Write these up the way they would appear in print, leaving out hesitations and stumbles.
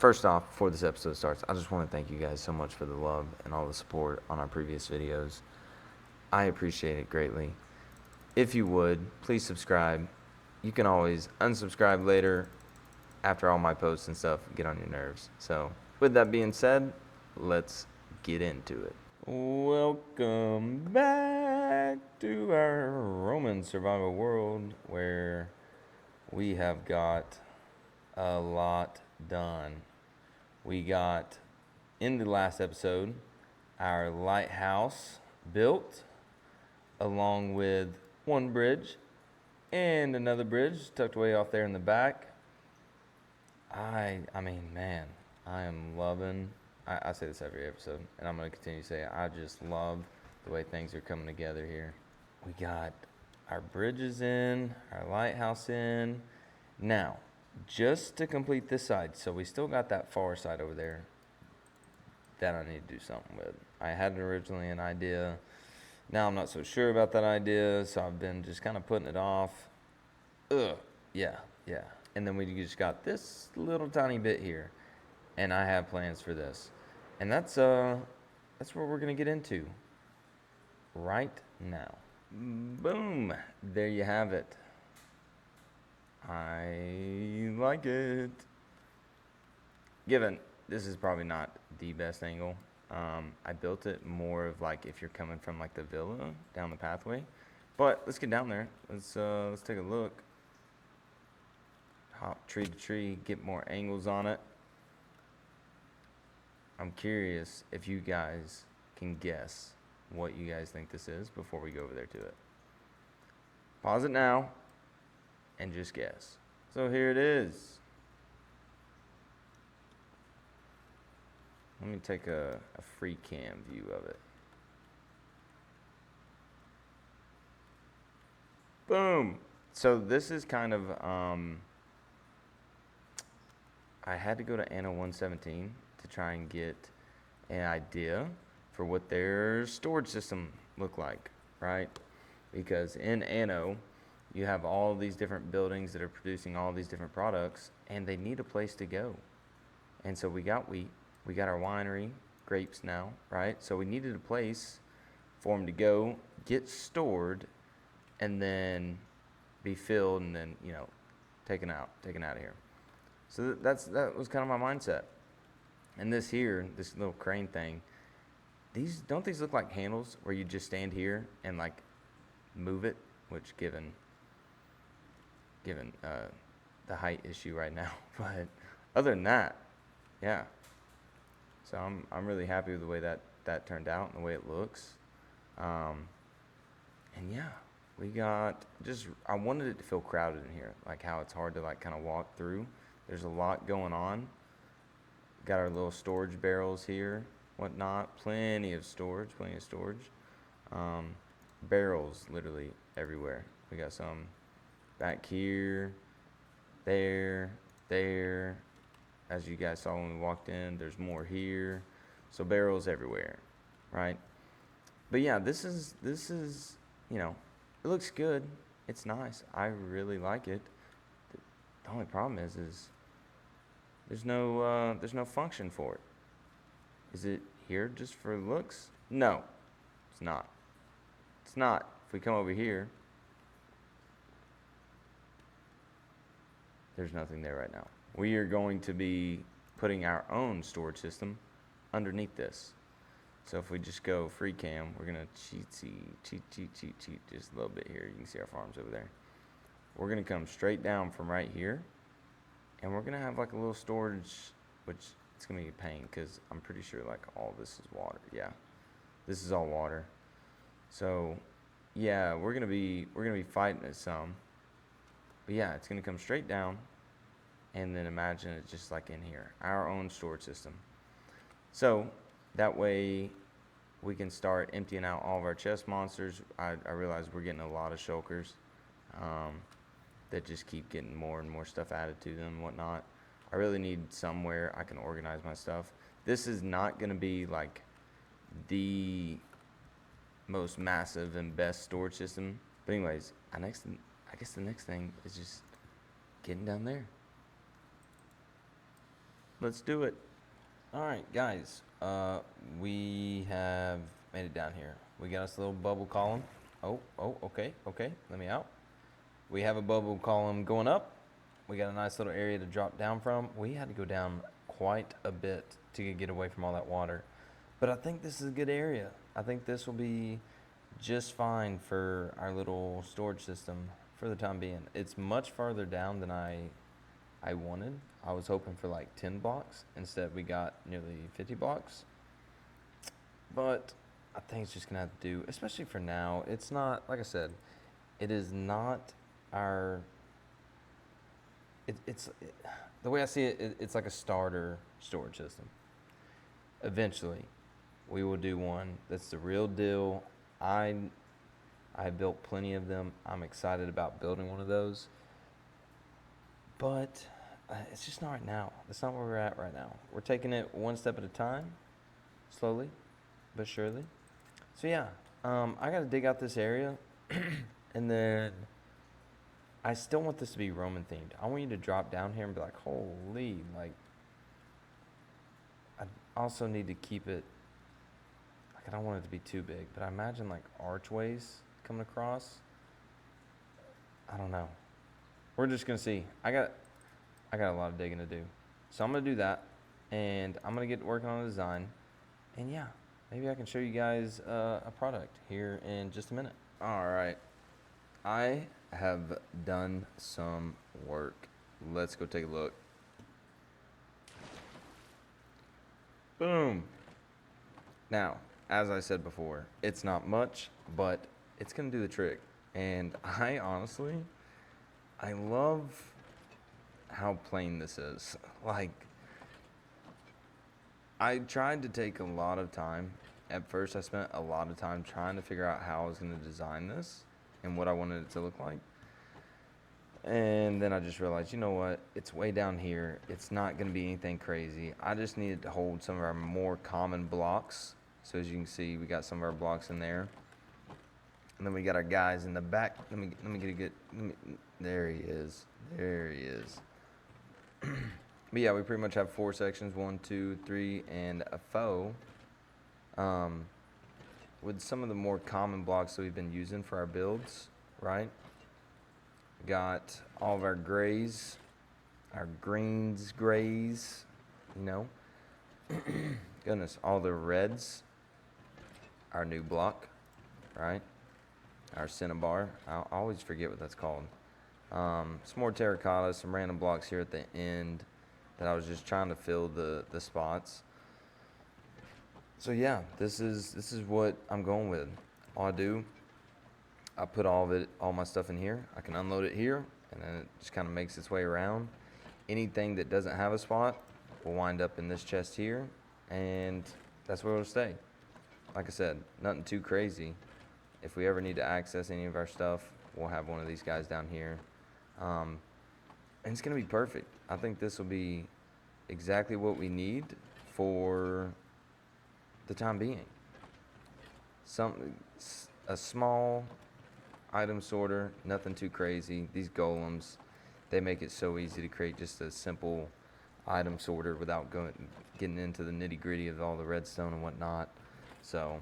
First off, before this episode starts, I just want to thank you guys so much for the love and all the support on our previous videos. I appreciate it greatly. If you would, please subscribe. You can always unsubscribe later after all my posts and stuff get on your nerves. So, with that being said, let's get into it. Welcome back to our Roman survival world where we have got a lot done. We got, in the last episode, our lighthouse built, along with one bridge and another bridge tucked away off there in the back. I mean, man, I am loving, I say this every episode, and I'm going to continue to say it, I just love the way things are coming together here. We got our bridges in, our lighthouse in. Now, just to complete this side, so we still got that far side over there that I need to do something with. I had originally an idea. Now I'm not so sure about that idea, so I've been just kind of putting it off. Yeah. And then we just got this little tiny bit here, and I have plans for this. And that's what we're gonna get into right now. Boom! There you have it. I like it. Given this is probably not the best angle, I built it more of like if you're coming from like the villa down the pathway. But let's get down there. Let's take a look. Hop tree to tree, get more angles on it. I'm curious if you guys can guess what you guys think this is before we go over there to it. Pause it now and just guess. So here it is. Let me take a free cam view of it. Boom! So this is kind of, I had to go to Anno 117 to try and get an idea for what their storage system looked like, right? Because in Anno, you have all these different buildings that are producing all these different products, and they need a place to go. And so we got wheat, we got our winery, grapes now, right? So we needed a place for them to go, get stored, and then be filled, and then, you know, taken out of here. So that was kind of my mindset. And this here, this little crane thing, don't these look like handles where you just stand here and like move it, which given the height issue right now, but other than that, yeah. So I'm really happy with the way that turned out and the way it looks. And yeah, we got I wanted it to feel crowded in here, like how it's hard to like kind of walk through. There's a lot going on. Got our little storage barrels here, whatnot. Plenty of storage. Barrels literally everywhere. We got some back here, there. As you guys saw when we walked in, there's more here. So barrels everywhere, right? But yeah, this is, you know, it looks good. It's nice. I really like it. The only problem is there's no function for it. Is it here just for looks? No, it's not. It's not. If we come over here, there's nothing there right now. We are going to be putting our own storage system underneath this. So if we just go free cam, we're gonna cheat just a little bit here. You can see our farms over there. We're gonna come straight down from right here, and we're gonna have like a little storage, which it's gonna be a pain because I'm pretty sure like all this is water. Yeah, this is all water. So yeah, we're gonna be fighting it some. But yeah, it's gonna come straight down, and then imagine it just like in here, our own storage system. So that way we can start emptying out all of our chest monsters. I realize we're getting a lot of shulkers that just keep getting more and more stuff added to them and whatnot. I really need somewhere I can organize my stuff. This is not going to be like the most massive and best storage system. But anyways, I guess the next thing is just getting down there. Let's do it. All right, guys. We have made it down here. We got us a little bubble column. Okay. Let me out. We have a bubble column going up. We got a nice little area to drop down from. We had to go down quite a bit to get away from all that water. But I think this is a good area. I think this will be just fine for our little storage system for the time being. It's much farther down than I wanted. I was hoping for like 10 blocks. Instead, we got nearly 50 blocks. But I think it's just going to have to do, especially for now. It's not, like I said, it is not our, the way I see it, it's like a starter storage system. Eventually, we will do one that's the real deal. I built plenty of them. I'm excited about building one of those. But it's just not right now. That's not where we're at right now. We're taking it one step at a time, slowly but surely. So yeah, I got to dig out this area, and then I still want this to be Roman themed. I want you to drop down here and be like, holy, like, I also need to keep it, like, I don't want it to be too big, but I imagine like archways coming across. I don't know. We're just gonna see. I got a lot of digging to do. So I'm gonna do that, and I'm gonna get working on the design, and yeah, maybe I can show you guys a product here in just a minute. All right, I have done some work. Let's go take a look. Boom. Now, as I said before, it's not much, but it's gonna do the trick. And I honestly, I love how plain this is. Like, I tried to take a lot of time. At first, I spent a lot of time trying to figure out how I was going to design this and what I wanted it to look like. And then I just realized, you know what? It's way down here. It's not going to be anything crazy. I just needed to hold some of our more common blocks. So as you can see, we got some of our blocks in there. And then we got our guys in the back. Let me get a good. There he is. There he is. But yeah, we pretty much have 4 sections, 1, 2, 3, and a faux. With some of the more common blocks that we've been using for our builds, right? Got all of our grays, our greens, grays, you know. Goodness, all the reds, our new block, right? Our cinnabar. I always forget what that's called. Some more terracotta, some random blocks here at the end that I was just trying to fill the spots. So yeah, this is what I'm going with. All I do, I put all my stuff in here. I can unload it here, and then it just kind of makes its way around. Anything that doesn't have a spot will wind up in this chest here, and that's where it'll stay. Like I said, nothing too crazy. If we ever need to access any of our stuff, we'll have one of these guys down here. And it's going to be perfect. I think this will be exactly what we need for the time being. A small item sorter, nothing too crazy. These golems, they make it so easy to create just a simple item sorter without getting into the nitty gritty of all the redstone and whatnot. So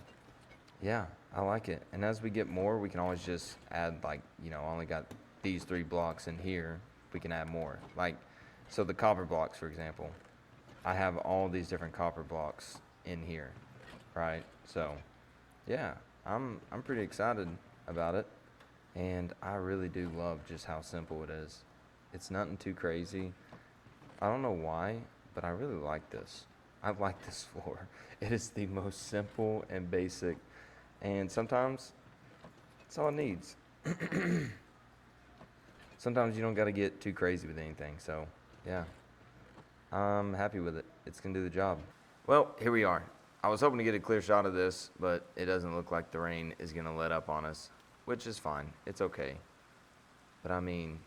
yeah, I like it. And as we get more, we can always just add, like, I only got these 3 blocks in here. We can add more. Like, so the copper blocks, for example, I have all these different copper blocks in here, right? So yeah, I'm pretty excited about it, and I really do love just how simple it is. It's nothing too crazy. I don't know why, but I really like this. I like this floor. It is the most simple and basic, and sometimes it's all it needs. Sometimes you don't got to get too crazy with anything. So yeah, I'm happy with it. It's gonna do the job. Well, here we are. I was hoping to get a clear shot of this, but it doesn't look like the rain is gonna let up on us, which is fine. It's okay. But I mean,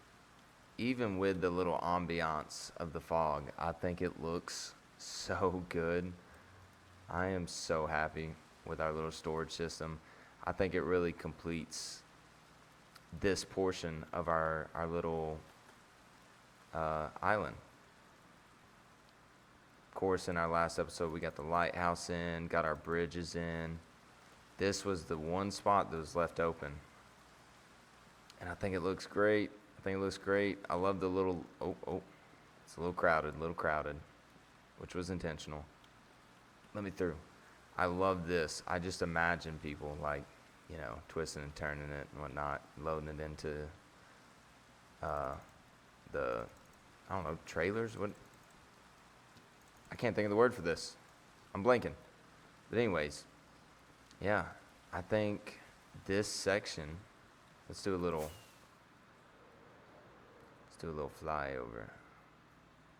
even with the little ambiance of the fog, I think it looks so good. I am so happy with our little storage system. I think it really completes this portion of our little island. Of course, in our last episode, we got the lighthouse in, got our bridges in. This was the one spot that was left open. And I think it looks great. I love the little, it's a little crowded, which was intentional. Let me through. I love this. I just imagine people like, twisting and turning it and whatnot, loading it into the, I don't know, trailers. What? I can't think of the word for this. I'm blanking. But anyways, yeah, I think this section. Let's do a little flyover.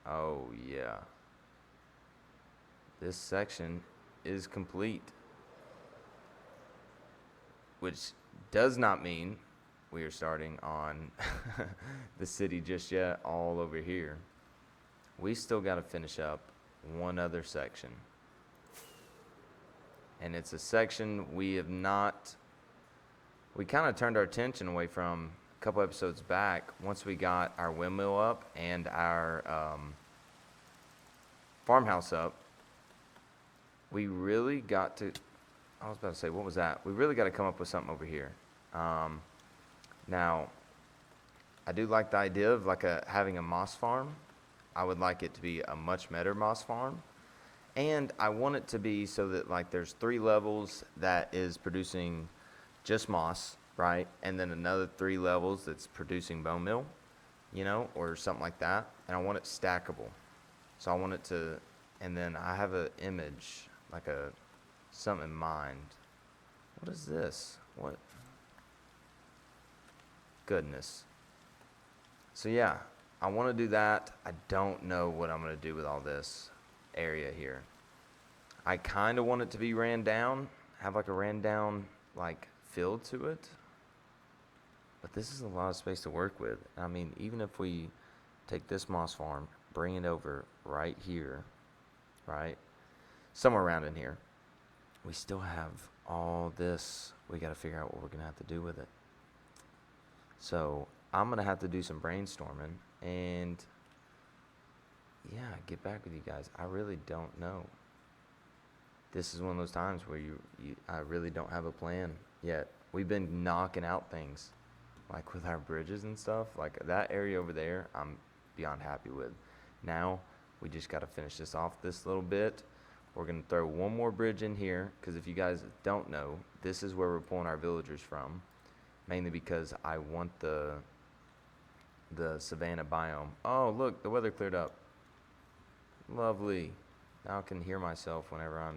Oh yeah. This section is complete. Which does not mean we are starting on the city just yet, all over here. We still got to finish up one other section. And it's a section we kind of turned our attention away from a couple episodes back once we got our windmill up and our farmhouse up. We really got to, I was about to say, what was that? We really got to come up with something over here. Now, I do like the idea of having a moss farm. I would like it to be a much better moss farm. And I want it to be so that there's 3 levels that is producing just moss, right? And then another 3 levels that's producing bone meal, or something like that. And I want it stackable. So I want it to, and then I have an image, something in mind. What is this? What? Goodness. So yeah, I want to do that. I don't know what I'm going to do with all this area here. I kind of want it to be ran down, have a ran down feel to it. But this is a lot of space to work with. I mean, even if we take this moss farm, bring it over right here, right? Somewhere around in here. We still have all this. We got to figure out what we're going to have to do with it. So I'm going to have to do some brainstorming and, get back with you guys. I really don't know. This is one of those times where I really don't have a plan yet. We've been knocking out things, with our bridges and stuff. That area over there, I'm beyond happy with. Now, we just got to finish this off this little bit. We're going to throw one more bridge in here, because if you guys don't know, this is where we're pulling our villagers from, mainly because I want the savanna biome. Oh, look, the weather cleared up. Lovely. Now I can hear myself whenever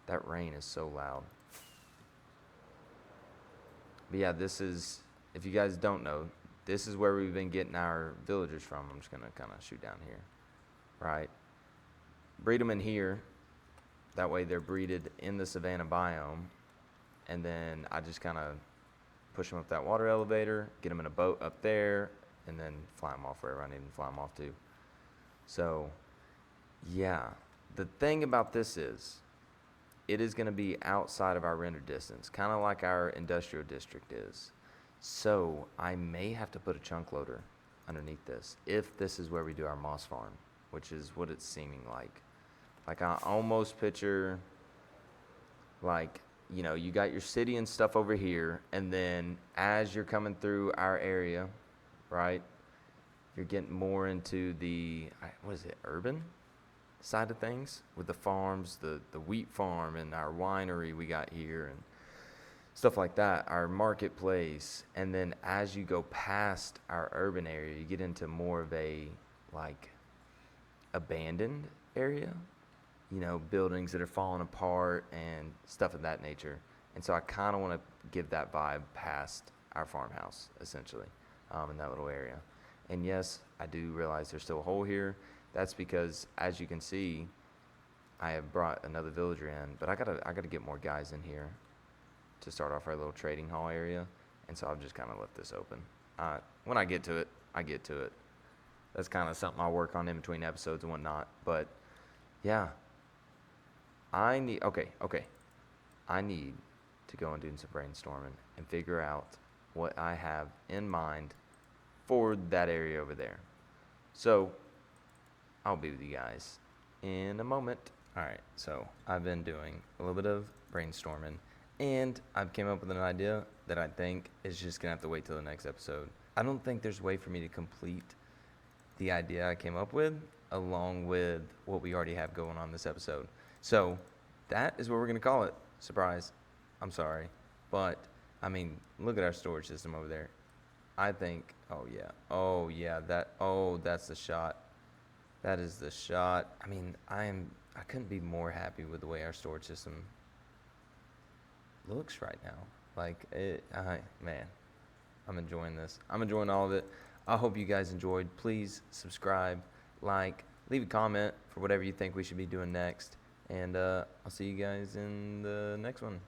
that rain is so loud. But yeah, this is, if you guys don't know, this is where we've been getting our villagers from. I'm just going to kind of shoot down here, right? Breed them in here. That way they're breeded in the savanna biome. And then I just kind of push them up that water elevator, get them in a boat up there, and then fly them off wherever I need to fly them off to. So, yeah. The thing about this is, it is going to be outside of our render distance, kind of like our industrial district is. So, I may have to put a chunk loader underneath this, if this is where we do our moss farm, which is what it's seeming like. I almost picture, you got your city and stuff over here, and then as you're coming through our area, right, you're getting more into the, urban side of things, with the farms, the wheat farm and our winery we got here and stuff like that, our marketplace. And then as you go past our urban area, you get into more of a, abandoned area. Buildings that are falling apart and stuff of that nature. And so I kind of want to give that vibe past our farmhouse, essentially, in that little area. And yes, I do realize there's still a hole here. That's because, as you can see, I have brought another villager in, but I gotta get more guys in here to start off our little trading hall area. And so I've just kind of left this open. When I get to it, I get to it. That's kind of something I'll work on in between episodes and whatnot. But yeah. I need to go and do some brainstorming and figure out what I have in mind for that area over there. So, I'll be with you guys in a moment. All right, so I've been doing a little bit of brainstorming, and I've came up with an idea that I think is just gonna have to wait till the next episode. I don't think there's a way for me to complete the idea I came up with along with what we already have going on this episode. So that is what we're gonna call it. Surprise. I'm sorry, but I mean, look at our storage system over there. I think, oh yeah, that's the shot. That is the shot. I mean, I couldn't be more happy with the way our storage system looks right now. Man, I'm enjoying this. I'm enjoying all of it. I hope you guys enjoyed. Please subscribe, like, leave a comment for whatever you think we should be doing next. And I'll see you guys in the next one.